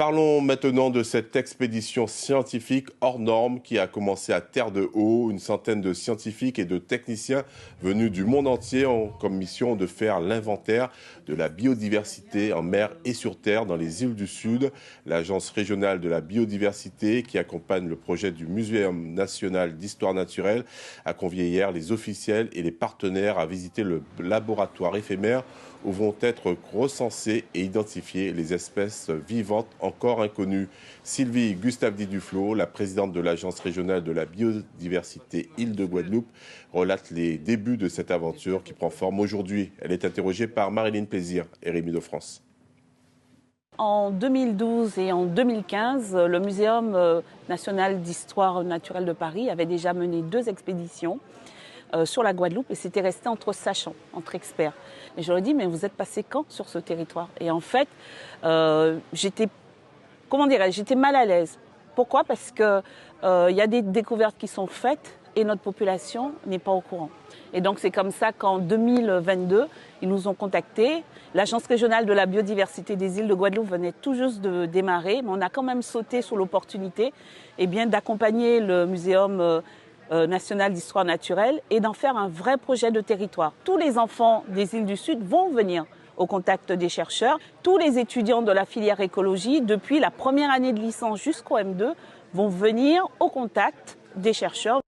Parlons maintenant de cette expédition scientifique hors norme qui a commencé à Terre de Haut. Une centaine de scientifiques et de techniciens venus du monde entier ont comme mission de faire l'inventaire de la biodiversité en mer et sur terre dans les îles du Sud. L'Agence régionale de la biodiversité, qui accompagne le projet du Muséum national d'histoire naturelle, a convié hier les officiels et les partenaires à visiter le laboratoire éphémère où vont être recensées et identifiées les espèces vivantes encore inconnues. Sylvie Gustave-Di Duflo, la présidente de l'Agence régionale de la biodiversité Île-de-Guadeloupe, relate les débuts de cette aventure qui prend forme aujourd'hui. Elle est interrogée par Marilyn Plaisir et Rémi de France. En 2012 et en 2015, le Muséum national d'histoire naturelle de Paris avait déjà mené 2 expéditions sur la Guadeloupe et c'était resté entre sachants, entre experts. Et je leur ai dit, mais vous êtes passé quand sur ce territoire? Et en fait, j'étais mal à l'aise. Pourquoi? Parce qu'il y a des découvertes qui sont faites et notre population n'est pas au courant. Et donc c'est comme ça qu'en 2022, ils nous ont contactés. L'Agence régionale de la biodiversité des îles de Guadeloupe venait tout juste de démarrer, mais on a quand même sauté sur l'opportunité d'accompagner le Muséum national d'histoire naturelle et d'en faire un vrai projet de territoire. Tous les enfants des îles du Sud vont venir au contact des chercheurs. Tous les étudiants de la filière écologie, depuis la première année de licence jusqu'au M2, vont venir au contact des chercheurs.